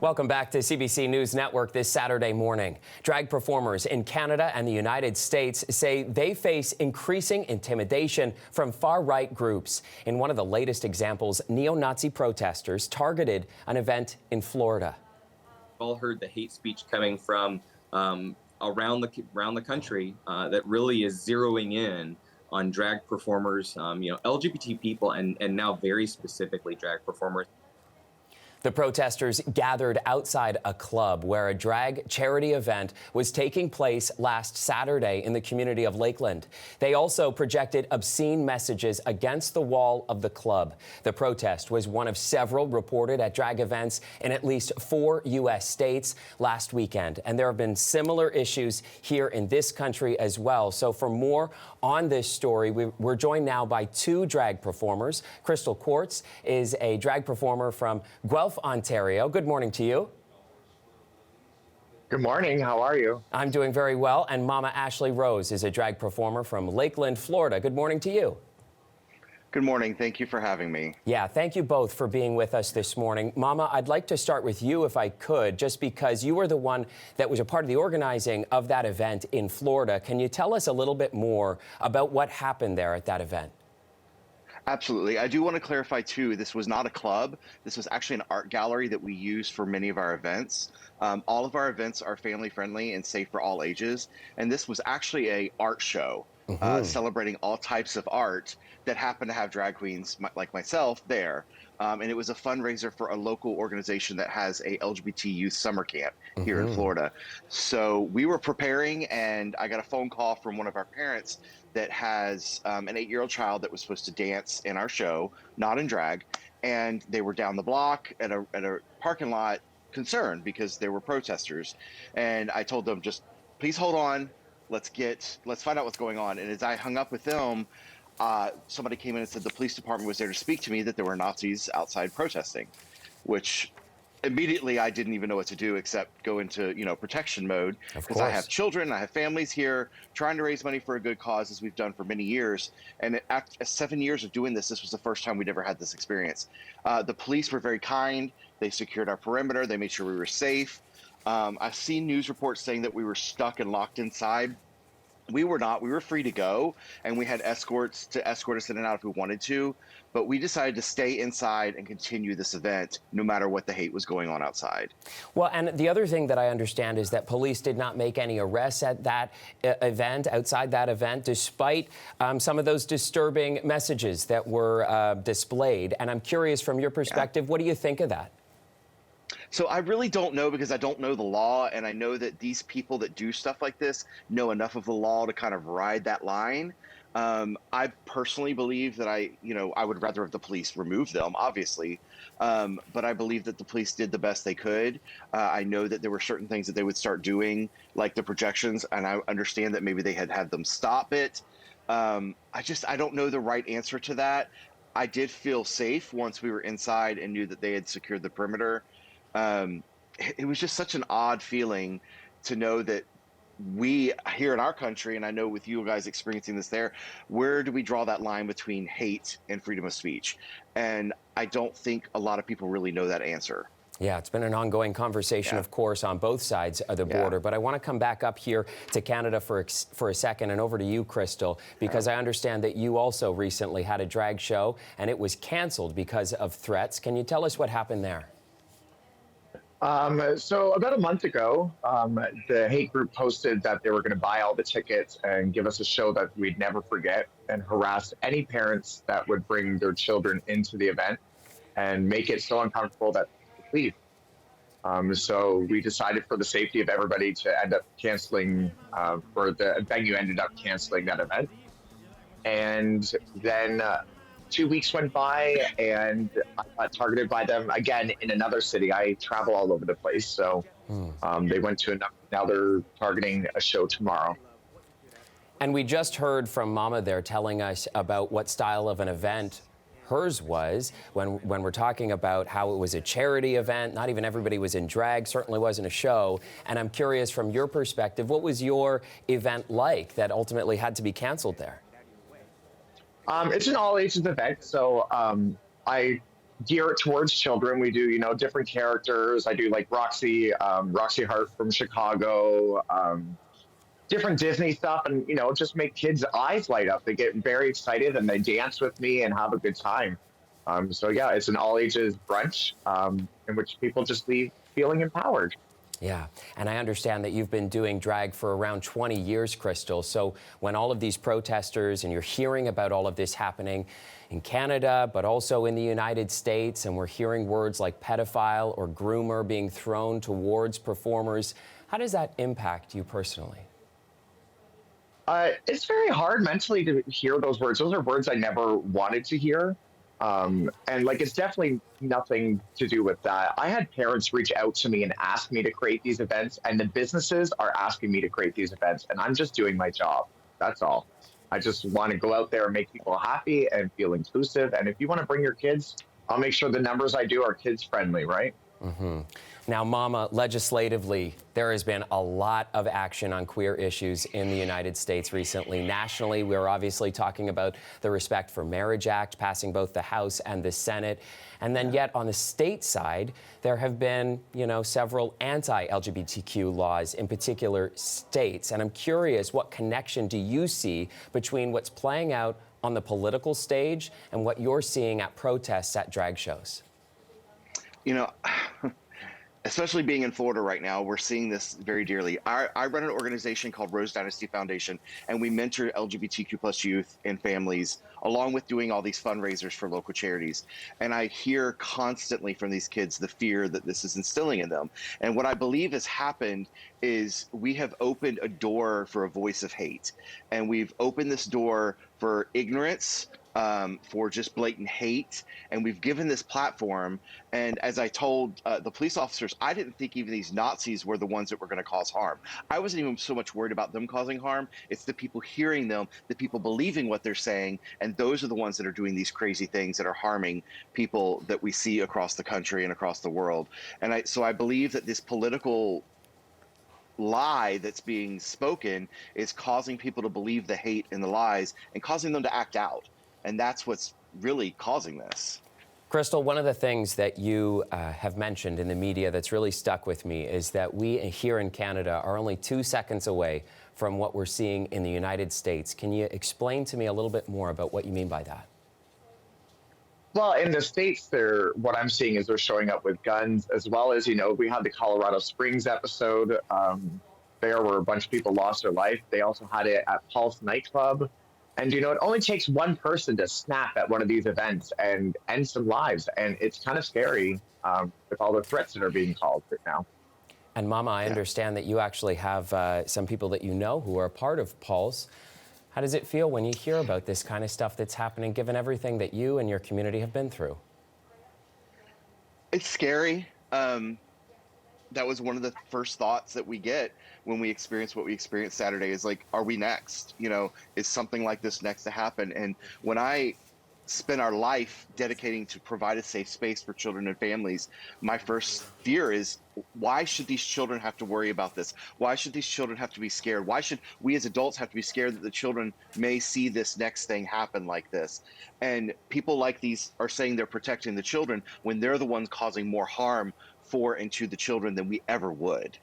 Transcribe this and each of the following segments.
Welcome back to CBC News Network this Saturday morning. Drag performers in Canada and the United States say they face increasing intimidation from far-right groups. In one of the latest examples, neo-Nazi protesters targeted an event in Florida. All heard the hate speech coming from around the country that really is zeroing in on drag performers, LGBT people, and now very specifically drag performers. The protesters gathered outside a club where a drag charity event was taking place last Saturday in the community of Lakeland. They also projected obscene messages against the wall of the club. The protest was one of several reported at drag events in at least 4 U.S. states last weekend. And there have been similar issues here in this country as well. So for more on this story, we're joined now by 2 drag performers. Crystal Quartz is a drag performer from Guelph, Ontario. Good morning to you. Good morning. How are you? I'm doing very well. And Mama Ashley Rose is a drag performer from Lakeland, Florida. Good morning to you. Good morning. Thank you for having me. Yeah, thank you both for being with us this morning. Mama, I'd like to start with you if I could, just because you were the one that was a part of the organizing of that event in Florida. Can you tell us a little bit more about what happened there at that event? Absolutely. I do want to clarify, too, this was not a club. This was actually an art gallery that we use for many of our events. All of our events are family friendly and safe for all ages. And this was actually an art show celebrating all types of art that happened to have drag queens like myself there. And it was a fundraiser for a local organization that has a LGBT youth summer camp here in Florida. So we were preparing, and I got a phone call from one of our parents that has an 8-year-old child that was supposed to dance in our show, not in drag. And they were down the block at a parking lot concerned because there were protesters. And I told them, just please hold on. Let's find out what's going on. And as I hung up with them, somebody came in and said the police department was there to speak to me, that there were Nazis outside protesting, which immediately I didn't even know what to do except go into, protection mode, because I have children, I have families here, trying to raise money for a good cause, as we've done for many years. And after 7 years of doing this was the first time we'd ever had this experience. The police were very kind. They secured our perimeter. They made sure we were safe. I've seen news reports saying that we were stuck and locked inside. We were not. We were free to go, and we had escorts to escort us in and out if we wanted to. But we decided to stay inside and continue this event no matter what the hate was going on outside. Well, and the other thing that I understand is that police did not make any arrests at that event, outside that event, despite some of those disturbing messages that were displayed. And I'm curious, from your perspective, what do you think of that? So I really don't know, because I don't know the law, and I know that these people that do stuff like this know enough of the law to kind of ride that line. I personally believe that I would rather have the police remove them, obviously, but I believe that the police did the best they could. I know that there were certain things that they would start doing, like the projections, and I understand that maybe they had them stop it. I don't know the right answer to that. I did feel safe once we were inside and knew that they had secured the perimeter. It was just such an odd feeling to know that we here in our country, and I know with you guys experiencing this there, where do we draw that line between hate and freedom of speech? And I don't think a lot of people really know that answer. Yeah, it's been an ongoing conversation, of course, on both sides of the border. But I want to come back up here to Canada for a second, and over to you, Crystal, because I understand that you also recently had a drag show, and it was canceled because of threats. Can you tell us what happened there? So about a month ago, the hate group posted that they were going to buy all the tickets and give us a show that we'd never forget, and harass any parents that would bring their children into the event and make it so uncomfortable that they leave. So we decided, for the safety of everybody, to end up canceling, for the venue ended up canceling that event. And then 2 weeks went by, and I got targeted by them again in another city. I travel all over the place, so they went to now they're targeting a show tomorrow. And we just heard from Mama there telling us about what style of an event hers was, when we're talking about how it was a charity event. Not even everybody was in drag, certainly wasn't a show. And I'm curious, from your perspective, what was your event like that ultimately had to be canceled there? It's an all ages event, so I gear it towards children. We do, different characters. I do like Roxy Hart from Chicago, different Disney stuff, and just make kids' eyes light up. They get very excited and they dance with me and have a good time. So yeah, it's an all ages brunch in which people just leave feeling empowered. Yeah, and I understand that you've been doing drag for around 20 years, Crystal. So when all of these protesters, and you're hearing about all of this happening in Canada, but also in the United States, and we're hearing words like pedophile or groomer being thrown towards performers, how does that impact you personally? It's very hard mentally to hear those words. Those are words I never wanted to hear. And like, it's definitely nothing to do with that. I had parents reach out to me and ask me to create these events, and the businesses are asking me to create these events, and I'm just doing my job. That's all. I just want to go out there and make people happy and feel inclusive. And if you want to bring your kids, I'll make sure the numbers I do are kids friendly, right? Mm-hmm. Now, Mama, legislatively, there has been a lot of action on queer issues in the United States recently. Nationally, we're obviously talking about the Respect for Marriage Act passing both the House and the Senate. And then yet on the state side, there have been, several anti-LGBTQ laws in particular states. And I'm curious, what connection do you see between what's playing out on the political stage and what you're seeing at protests at drag shows? Especially being in Florida right now, we're seeing this very dearly. I run an organization called Rose Dynasty Foundation, and we mentor LGBTQ plus youth and families, along with doing all these fundraisers for local charities. And I hear constantly from these kids the fear that this is instilling in them. And what I believe has happened is we have opened a door for a voice of hate. And we've opened this door for ignorance, for just blatant hate, and we've given this platform. And as I told the police officers, I didn't think even these Nazis were the ones that were going to cause harm. I wasn't even so much worried about them causing harm. It's the people hearing them, the people believing what they're saying, and those are the ones that are doing these crazy things that are harming people that we see across the country and across the world. And so I believe that this political lie that's being spoken is causing people to believe the hate and the lies and causing them to act out. And that's what's really causing this. Crystal, one of the things that you have mentioned in the media that's really stuck with me is that we here in Canada are only 2 seconds away from what we're seeing in the United States. Can you explain to me a little bit more about what you mean by that? Well, in the States, what I'm seeing is they're showing up with guns, as well as, we had the Colorado Springs episode there where a bunch of people lost their life. They also had it at Pulse nightclub. And, it only takes one person to snap at one of these events and end some lives. And it's kind of scary with all the threats that are being called right now. And Mama, I understand that you actually have some people that you know who are a part of Pulse. How does it feel when you hear about this kind of stuff that's happening, given everything that you and your community have been through? It's scary. That was one of the first thoughts that we get when we experience what we experienced Saturday is like, are we next? Is something like this next to happen? And when I spend our life dedicating to provide a safe space for children and families, my first fear is, why should these children have to worry about this? Why should these children have to be scared? Why should we as adults have to be scared that the children may see this next thing happen like this? And people like these are saying they're protecting the children when they're the ones causing more harm for and to the children than we ever would.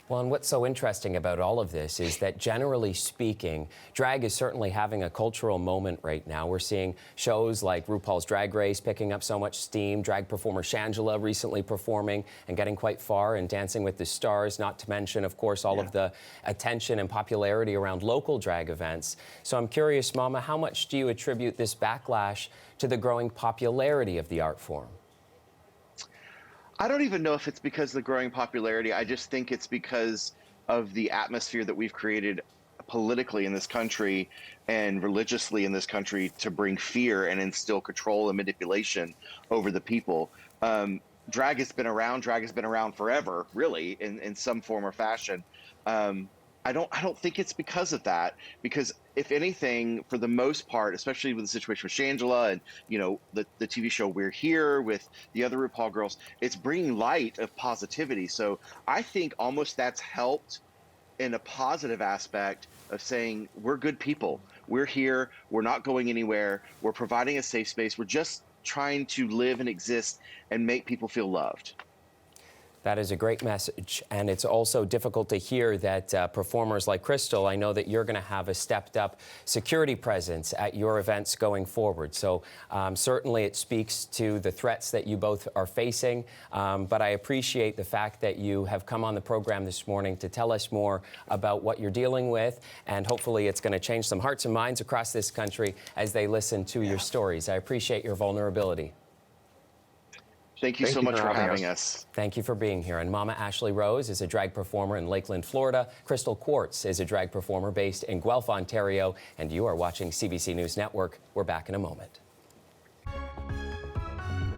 Well, and what's so interesting about all of this is that, generally speaking, drag is certainly having a cultural moment right now. We're seeing shows like RuPaul's Drag Race picking up so much steam, drag performer Shangela recently performing and getting quite far in Dancing with the Stars, not to mention, of course, all of the attention and popularity around local drag events. So I'm curious, Mama, how much do you attribute this backlash to the growing popularity of the art form? I don't even know if it's because of the growing popularity. I just think it's because of the atmosphere that we've created politically in this country and religiously in this country to bring fear and instill control and manipulation over the people. Drag has been around forever, really, in some form or fashion. I don't think it's because of that, because if anything, for the most part, especially with the situation with Shangela and, the TV show We're Here with the other RuPaul girls, it's bringing light of positivity. So I think almost that's helped in a positive aspect of saying, we're good people. We're here. We're not going anywhere. We're providing a safe space. We're just trying to live and exist and make people feel loved. That is a great message, and it's also difficult to hear that performers like Crystal, I know that you're going to have a stepped-up security presence at your events going forward. So certainly it speaks to the threats that you both are facing, but I appreciate the fact that you have come on the program this morning to tell us more about what you're dealing with, and hopefully it's going to change some hearts and minds across this country as they listen to your stories. I appreciate your vulnerability. Thank you so much for having us. Thank you for being here. And Mama Ashley Rose is a drag performer in Lakeland, Florida. Crystal Quartz is a drag performer based in Guelph, Ontario. And you are watching CBC News Network. We're back in a moment.